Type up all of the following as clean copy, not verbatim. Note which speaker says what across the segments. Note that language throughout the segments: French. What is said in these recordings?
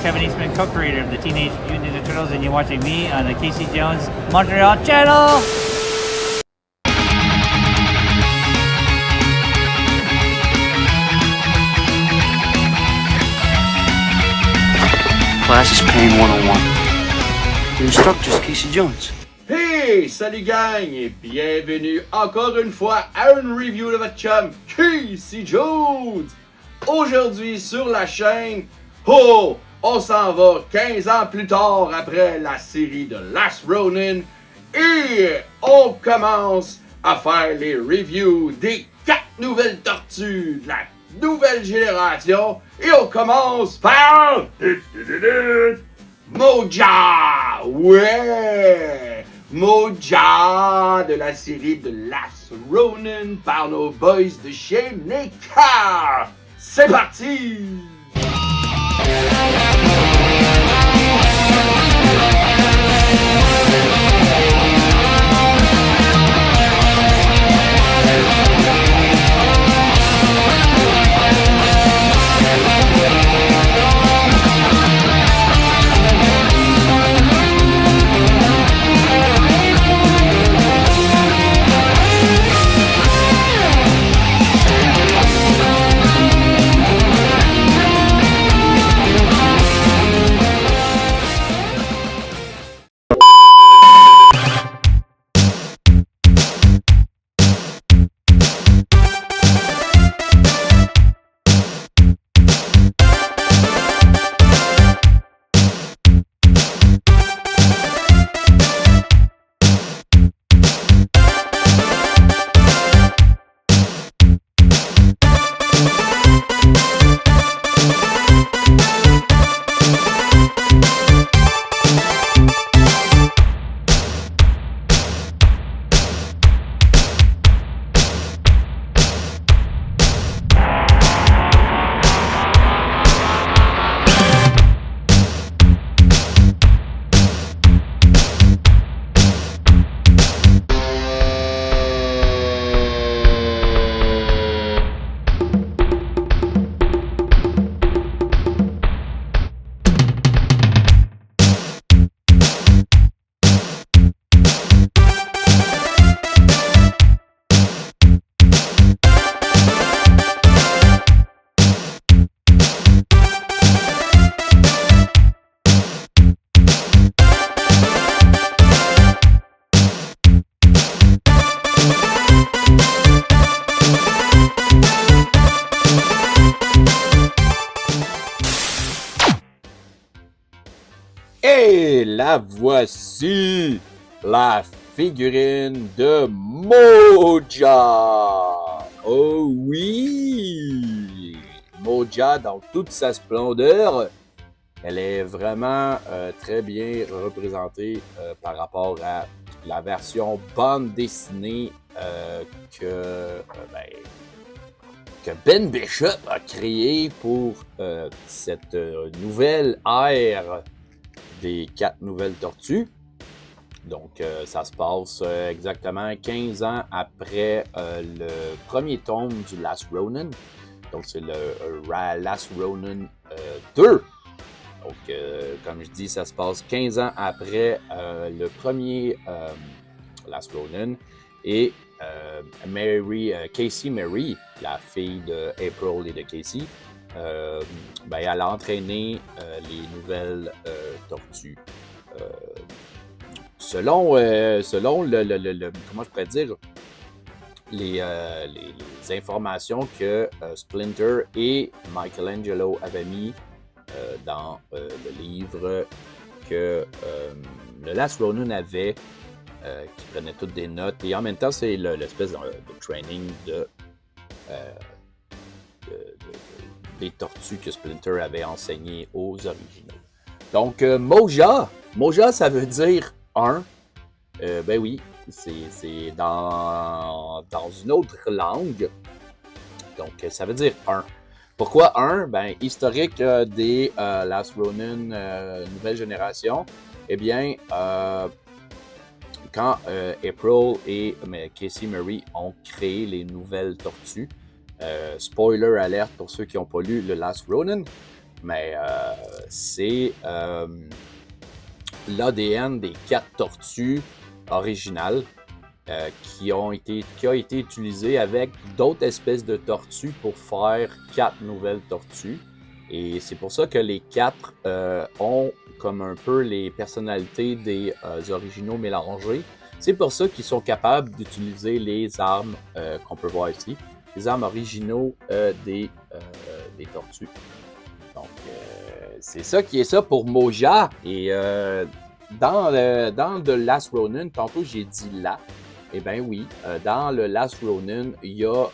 Speaker 1: Kevin Eastman, co-creator of the Teenage Mutant Ninja Turtles, and you're watching me on the Casey Jones Montreal channel.
Speaker 2: Class is Pain 101. The instructor's Casey Jones.
Speaker 3: Hey, salut gang et bienvenue encore une fois à une review de votre chum Casey Jones. Aujourd'hui sur la chaîne, on s'en va 15 ans plus tard après la série de Last Ronin et on commence à faire les reviews des 4 nouvelles tortues de la nouvelle génération et on commence par Moja! Ouais! Moja de la série de Last Ronin par nos boys de chez NECA! C'est parti! Et la voici, la figurine de Moja. Oh oui! Moja dans toute sa splendeur. Elle est vraiment très bien représentée par rapport à la version bande dessinée que Ben Bishop a créée pour cette nouvelle ère des 4 nouvelles tortues. Donc, ça se passe exactement 15 ans après le premier tome du Last Ronin. Donc, c'est le Last Ronin 2. Donc, comme je dis, ça se passe 15 ans après le premier Last Ronin. Et Casey Mary, la fille de April et de Casey, elle a entraîné les nouvelles tortues. Selon le comment je pourrais dire, les informations que Splinter et Michelangelo avaient mis dans le livre que le Last Ronin avait, qui prenait toutes des notes, et en même temps c'est l'espèce de training des tortues que Splinter avait enseigné aux originaux. Donc, Moja, ça veut dire 1. Ben oui, c'est dans une autre langue. Donc, ça veut dire 1. Pourquoi 1? Ben, historique des Last Ronin nouvelle génération. Eh bien, quand April et Casey Murray ont créé les nouvelles tortues, spoiler alert pour ceux qui n'ont pas lu le Last Ronin, mais c'est l'ADN des 4 tortues originales qui a été utilisé avec d'autres espèces de tortues pour faire 4 nouvelles tortues. Et c'est pour ça que les 4 ont comme un peu les personnalités des originaux mélangées. C'est pour ça qu'ils sont capables d'utiliser les armes qu'on peut voir ici, les armes originaux des tortues. Donc, c'est ça qui est ça pour Moja. Et dans The Last Ronin, tantôt j'ai dit là. Eh bien oui, dans le Last Ronin, il y a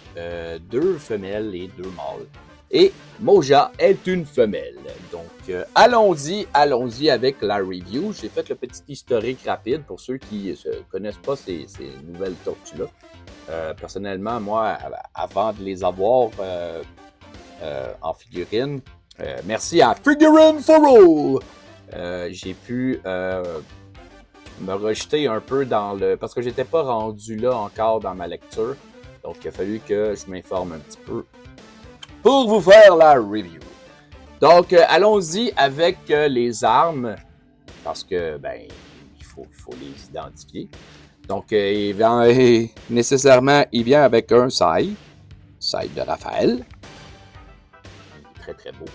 Speaker 3: 2 femelles et 2 mâles. Et Moja est une femelle. Donc, allons-y avec la review. J'ai fait le petit historique rapide pour ceux qui ne connaissent pas ces nouvelles tortues-là. Personnellement, moi, avant de les avoir en figurine, merci à Figurine for All, j'ai pu me rejeter un peu dans le... Parce que j'étais pas rendu là encore dans ma lecture. Donc, il a fallu que je m'informe un petit peu pour vous faire la review. Donc, allons-y avec les armes, parce que, ben, il faut les identifier. Donc, nécessairement, il vient avec un Sai de Raphaël. Il est très, très beau.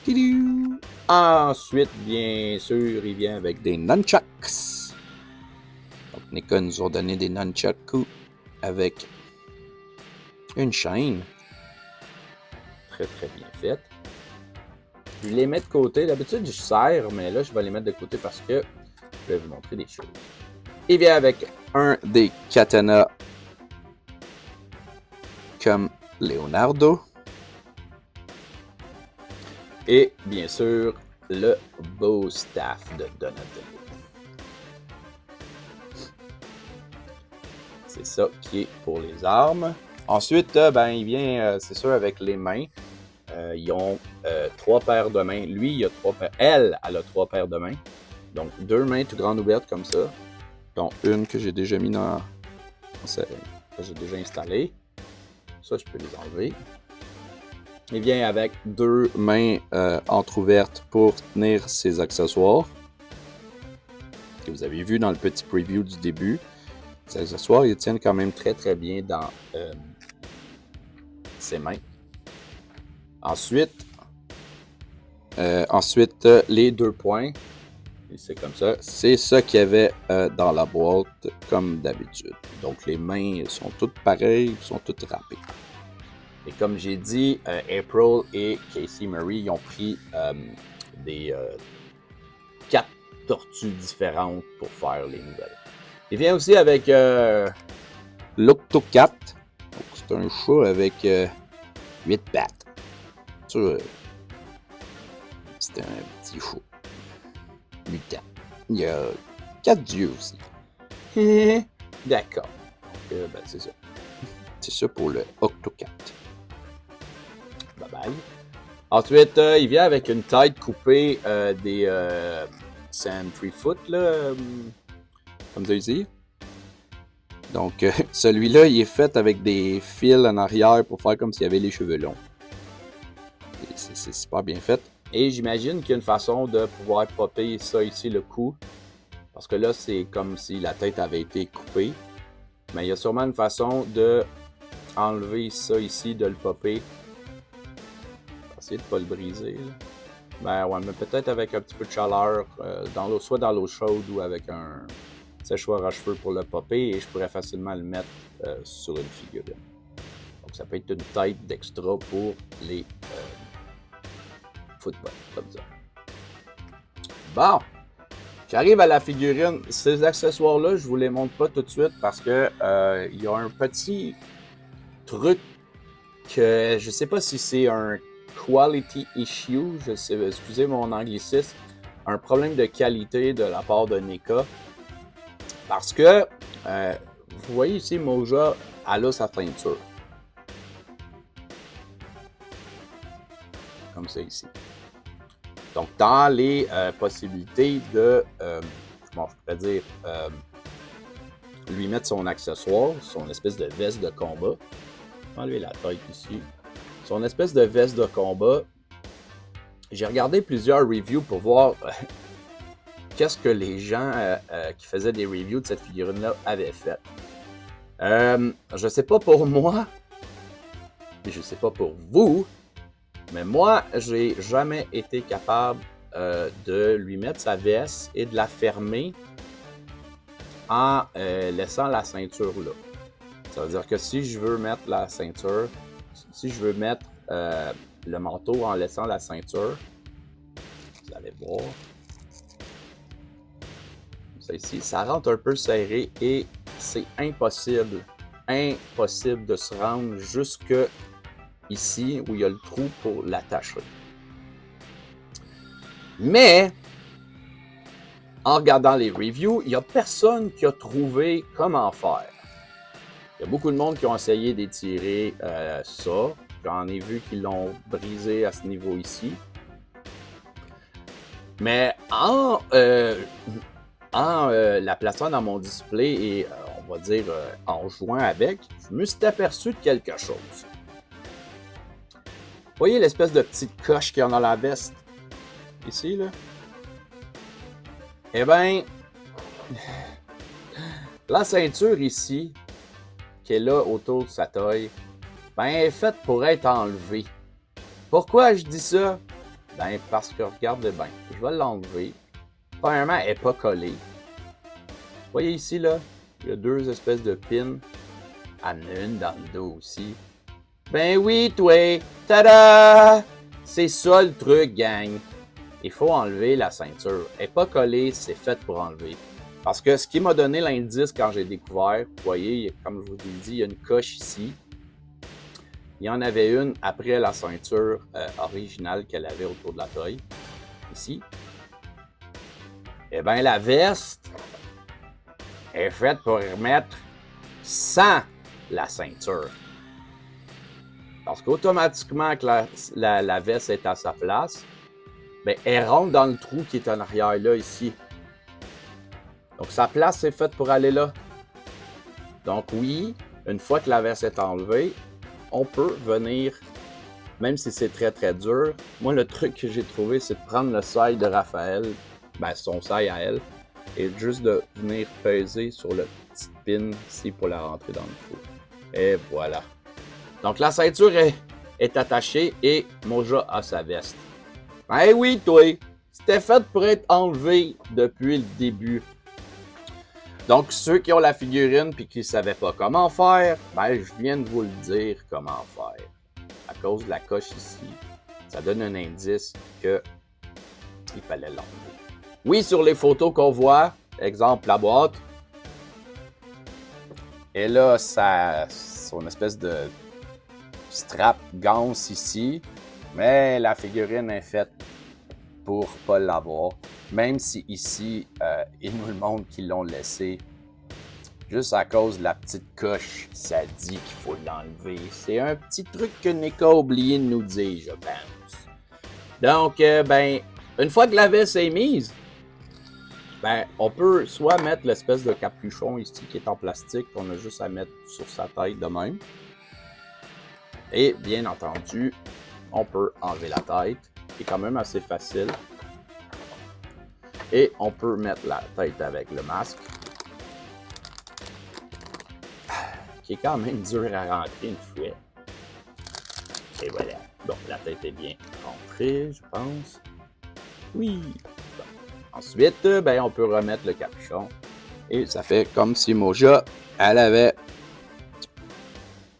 Speaker 3: Tidou! Ensuite, bien sûr, il vient avec des nunchucks. Donc, Nikon nous ont donné des nunchucks avec une chaîne. Très, très bien faite. Je les mets de côté. D'habitude, je serre, mais là, je vais les mettre de côté parce que je vais vous montrer des choses. Il vient avec un des katanas comme Leonardo. Et bien sûr, le bow staff de Donatello. C'est ça qui est pour les armes. Ensuite, ben, il vient, c'est sûr, avec les mains. Ils ont 3 paires de mains. Lui, il a 3 paires. Elle a 3 paires de mains. Donc, 2 mains tout grandes ouvertes comme ça. Donc, une que j'ai déjà mis dans... que j'ai déjà installée. Ça, je peux les enlever. Il vient avec 2 mains entrouvertes pour tenir ses accessoires. Que vous avez vu dans le petit preview du début. Les accessoires, ils tiennent quand même très très bien dans ses mains. Ensuite, les 2 points. Et c'est comme ça. C'est ça qu'il y avait dans la boîte, comme d'habitude. Donc les mains sont toutes pareilles, sont toutes râpées. Et comme j'ai dit, April et Casey Murray ils ont pris des 4 tortues différentes pour faire les nouvelles. Il vient aussi avec l'Octocat. C'est un chat avec 8 pattes. C'est un petit chat. Mutant. Il y a 4 yeux aussi. D'accord. Donc, ben, c'est ça. C'est ça pour le Octocat. Bye bye. Ensuite, il vient avec une tête coupée des Sentry Foot, là, comme ça ici. Donc, celui-là, il est fait avec des fils en arrière pour faire comme s'il y avait les cheveux longs. C'est super bien fait. Et j'imagine qu'il y a une façon de pouvoir popper ça ici, le cou. Parce que là, c'est comme si la tête avait été coupée. Mais il y a sûrement une façon de enlever ça ici, de le popper. Essayer de ne pas le briser. Là. Ben ouais, mais peut-être avec un petit peu de chaleur, soit dans l'eau chaude ou avec un séchoir à cheveux pour le popper. Et je pourrais facilement le mettre sur une figurine. Donc ça peut être une tête d'extra pour les football, comme ça. Bon, j'arrive à la figurine. Ces accessoires-là, je vous les montre pas tout de suite parce que il y a un petit truc que je sais pas si c'est un quality issue, excusez mon anglicisme, un problème de qualité de la part de NECA. Parce que, vous voyez ici, Moja, elle a sa teinture. Comme ça ici. Donc, dans les possibilités de, je pourrais dire, lui mettre son accessoire, son espèce de veste de combat. Enlever la tête ici. son espèce de veste de combat. J'ai regardé plusieurs reviews pour voir qu'est-ce que les gens qui faisaient des reviews de cette figurine-là avaient fait. Je sais pas pour moi, et je sais pas pour vous, mais moi, j'ai jamais été capable de lui mettre sa veste et de la fermer en laissant la ceinture là. Ça veut dire que si je veux mettre la ceinture, si je veux mettre le manteau en laissant la ceinture, vous allez voir, ça ici, ça rentre un peu serré et c'est impossible de se rendre jusque ici où il y a le trou pour l'attacher. Mais, en regardant les reviews, il n'y a personne qui a trouvé comment faire. Il y a beaucoup de monde qui ont essayé d'étirer ça. J'en ai vu qui l'ont brisé à ce niveau ici. Mais en la plaçant dans mon display et, on va dire, en jouant avec, je me suis aperçu de quelque chose. Vous voyez l'espèce de petite coche qu'il y a dans la veste? Ici, là? Eh bien, la ceinture ici, qui est là autour de sa taille, ben, elle est faite pour être enlevée. Pourquoi je dis ça? Ben, parce que regardez bien, je vais l'enlever. Premièrement, elle n'est pas collée. Vous voyez ici, là, il y a deux espèces de pins. Il y en a une dans le dos aussi. Ben oui, toi! Tada! C'est ça le truc, gang. Il faut enlever la ceinture. Elle n'est pas collée, c'est fait pour enlever. Parce que ce qui m'a donné l'indice quand j'ai découvert, vous voyez, comme je vous l'ai dit, il y a une coche ici. Il y en avait une après la ceinture originale qu'elle avait autour de la taille. Ici. Eh bien, la veste est faite pour remettre sans la ceinture. Parce qu'automatiquement que la veste est à sa place, bien, elle rentre dans le trou qui est en arrière là, ici. Donc, sa place est faite pour aller là. Donc, oui, une fois que la veste est enlevée, on peut venir, même si c'est très très dur. Moi, le truc que j'ai trouvé, c'est de prendre le sail de Raphaël, ben son sail à elle, et juste de venir peser sur le petit pin ici pour la rentrer dans le trou. Et voilà. Donc, la ceinture est attachée et Moja a sa veste. Ben oui, toi, c'était fait pour être enlevé depuis le début. Donc, ceux qui ont la figurine et qui ne savaient pas comment faire, ben, je viens de vous le dire comment faire. À cause de la coche ici, ça donne un indice qu'il fallait l'enlever. Oui, sur les photos qu'on voit, exemple la boîte, et là, son espèce de strap ganse ici, mais la figurine est faite pour ne pas l'avoir. Même si ici, ils nous le montrent qu'ils l'ont laissé juste à cause de la petite coche, ça dit qu'il faut l'enlever. C'est un petit truc que Nick a oublié de nous dire, je pense. Donc, ben, une fois que la veste est mise, ben, on peut soit mettre l'espèce de capuchon ici qui est en plastique, qu'on a juste à mettre sur sa tête de même. Et bien entendu, on peut enlever la tête, qui est quand même assez facile. Et on peut mettre la tête avec le masque, qui est quand même dur à rentrer une fois. Et voilà. Bon, la tête est bien rentrée, je pense. Oui. Bon. Ensuite, ben, on peut remettre le capuchon. Et ça fait comme si Moja, elle avait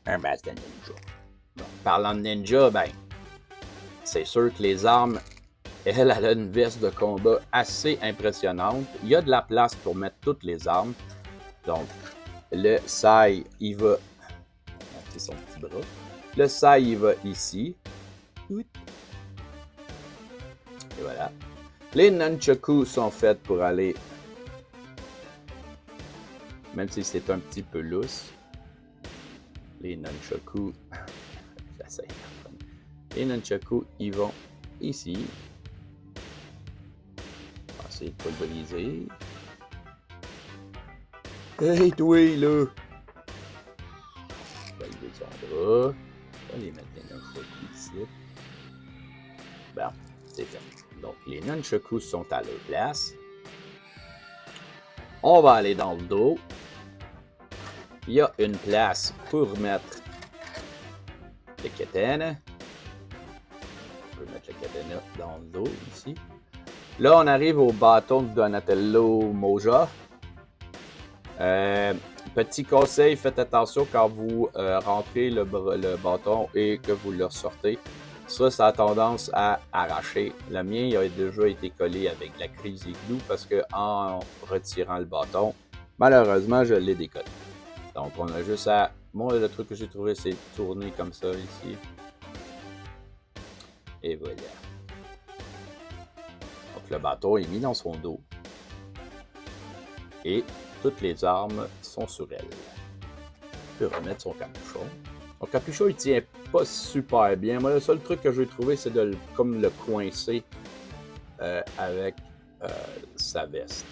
Speaker 3: un masque de ninja. Donc, parlant de ninja, ben, c'est sûr que les armes, elle a une veste de combat assez impressionnante. Il y a de la place pour mettre toutes les armes. Donc, le sai, il va... C'est son petit bras. Le sai, il va ici. Et voilà. Les nunchakus sont faits pour aller... Même si c'est un petit peu lousse. Les nunchakus... J'essaie. Les nunchakus, ils vont ici. On va essayer de pas le briser. Hey, toi, là! On va lever son bras. On va les mettre les nunchakus ici. Bon, c'est fait. Donc, les nunchakus sont à leur place. On va aller dans le dos. Il y a une place pour mettre le katana. On peut mettre le katana dans le dos ici. Là, on arrive au bâton de Donatello Moja. Petit conseil, faites attention quand vous rentrez le bâton et que vous le ressortez. Ça a tendance à arracher. Le mien, il a déjà été collé avec la crise glue parce que en retirant le bâton, malheureusement, je l'ai décollé. Donc, on a juste à... Moi, le truc que j'ai trouvé, c'est tourner comme ça ici. Et voilà. Donc, le bâton est mis dans son dos. Et toutes les armes sont sur elle. Je peux remettre son capuchon. Son capuchon, il tient pas super bien. Moi, le seul truc que j'ai trouvé, c'est de comme le coincer avec sa veste.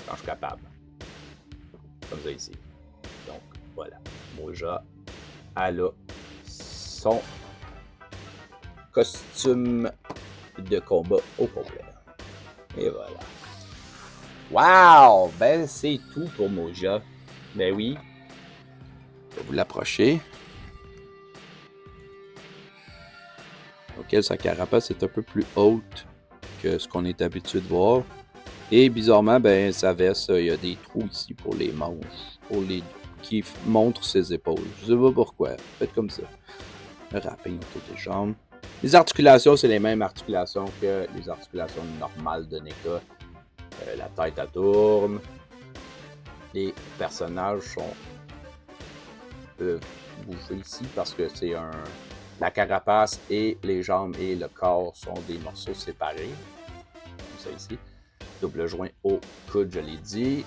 Speaker 3: Quand je suis capable. Comme ça ici. Donc, voilà. Moja, elle a son costume de combat au complet. Et voilà. Wow! Ben, c'est tout pour Moja. Ben oui. Je vais vous l'approcher. Ok, sa carapace est un peu plus haute que ce qu'on est habitué de voir. Et bizarrement, ben, sa veste, il y a des trous ici pour les manches, qui montrent ses épaules. Je sais pas pourquoi. Faites comme ça. Le wrapping autour des jambes. Les articulations, c'est les mêmes articulations que les articulations normales de NECA. La tête, elle tourne. Les personnages peuvent bouger ici parce que c'est un... La carapace et les jambes et le corps sont des morceaux séparés. Comme ça ici. Double joint au coude, je l'ai dit.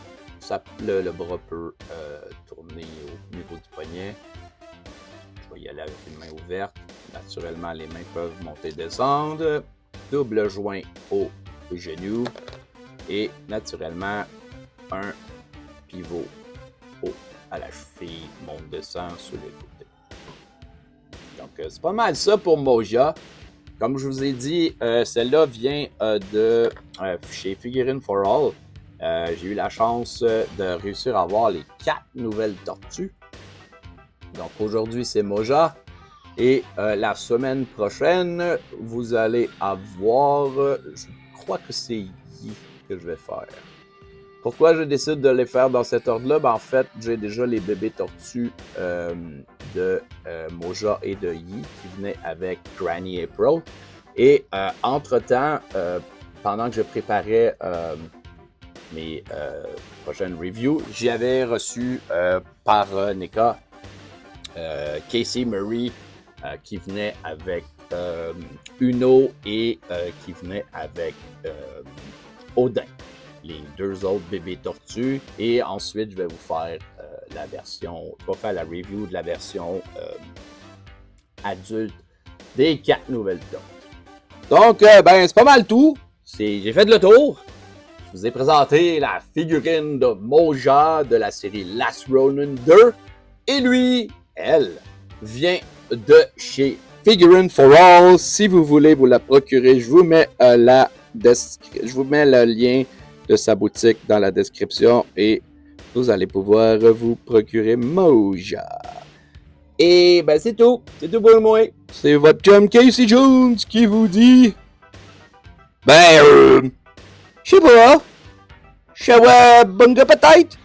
Speaker 3: Le bras peut tourner au niveau du poignet. Je vais y aller avec une main ouverte. Naturellement, les mains peuvent monter et descendre. Double joint au genou. Et naturellement, un pivot haut à la cheville, monte, descend sur les côtés. Donc, c'est pas mal ça pour Moja. Comme je vous ai dit, celle-là vient de chez Figurine for All. J'ai eu la chance de réussir à avoir les 4 nouvelles tortues. Donc, aujourd'hui, c'est Moja. Et la semaine prochaine, vous allez avoir, je crois que c'est Yi que je vais faire. Pourquoi je décide de les faire dans cet ordre-là? Ben, en fait, j'ai déjà les bébés tortues de Moja et de Yi qui venaient avec Granny April. Et entre-temps, pendant que je préparais mes prochaines reviews, j'avais reçu par NECA Casey Murray qui venait avec Uno et qui venait avec Odin, les 2 autres bébés tortues. Et ensuite, je vais vous faire la review de la version adulte des 4 nouvelles tortues. Donc, ben, c'est pas mal tout. J'ai fait le tour. Je vous ai présenté la figurine de Moja de la série Last Ronin 2. Et lui, elle, vient de chez Figurine for All. Si vous voulez vous la procurer, je vous mets le lien de sa boutique dans la description et vous allez pouvoir vous procurer Moja. Et ben c'est tout pour moi. C'est votre chum Casey Jones qui vous dit je sais pas. Shawa bunga peut-être.